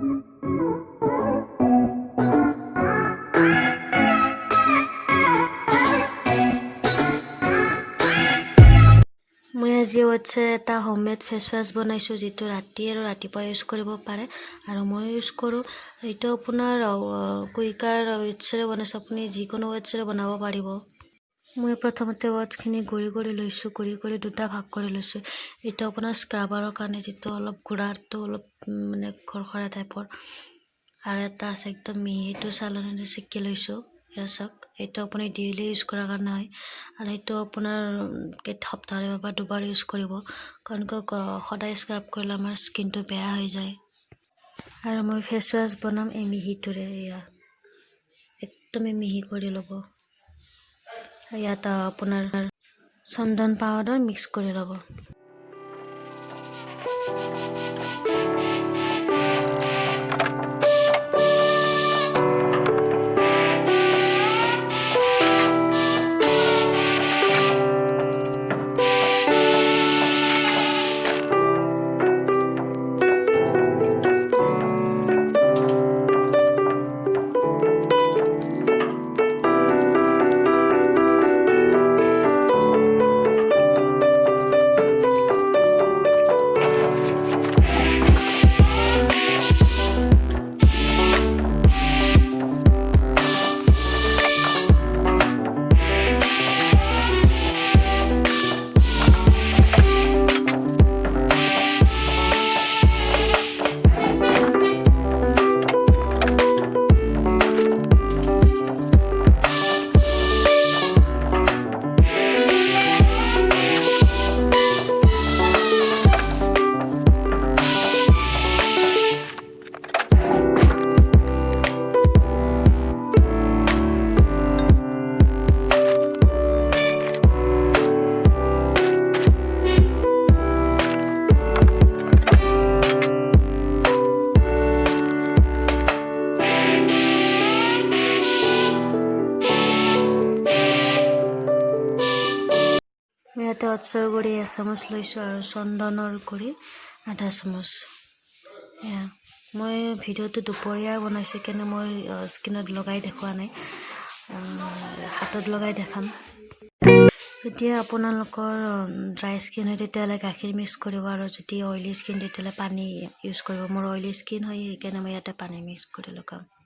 মই আজি ওটছৰ এটা হোমমেড ফেচ ৱাছ বনাইছোঁ যিটো ৰাতি আৰু ৰাতিপুৱা ইউজ কৰিব পাৰে আৰু মই ইউজ কৰোঁ এইটো আপোনাৰ কুইকাৰ ওটছৰে বনাইছোঁ আপুনি যিকোনো ওটছৰে বনাব পাৰিব মই প্ৰথমতে ওটছখিনি গুড়ি লৈছোঁ গুড়ি দুটা ভাগ কৰি লৈছোঁ এইটো আপোনাৰ স্ক্ৰাবাৰৰ কাৰণে যিটো অলপ গুড়াটো অলপ মানে খৰখৰা টাইপৰ আৰু এটা আছে একদম মিহিটো চালনীৰে চেকি লৈছোঁ ইয়াক এইটো আপুনি ডেইলি ইউজ কৰাৰ কাৰণে হয় আৰু এইটো আপোনাৰ সপ্তাহত এবাৰ দুবাৰ ইউজ কৰিব কাৰণ সদায় স্ক্ৰাব কৰিলে আমাৰ স্কিনটো বেয়া হৈ যায় আৰু মই ফেচ ৱাছ বনাম এই মিহিটোৰে একদমেই মিহি কৰি ল'ব ইয়াত আপোনাৰ চন্দন পাউডাৰ মিক্স কৰি ল'ব ইয়াতে ওটছৰ গুড়ি এচামুচ লৈছোঁ আৰু চন্দনৰ গুড়ি আধা চামুচ মই ভিডিঅ'টো দুপৰীয়া বনাইছোঁ কেনে মই স্কিনত লগাই দেখুৱা নাই হাতত লগাই দেখাম যেতিয়া আপোনালোকৰ ড্ৰাই স্কিন হয় তেতিয়াহ'লে গাখীৰ মিক্স কৰিব আৰু যদি অইলি স্কিন তেতিয়াহ'লে পানী ইউজ কৰিব মোৰ অইলি স্কিন হয় সেইকাৰণে মই ইয়াতে পানী মিক্স কৰি লগাম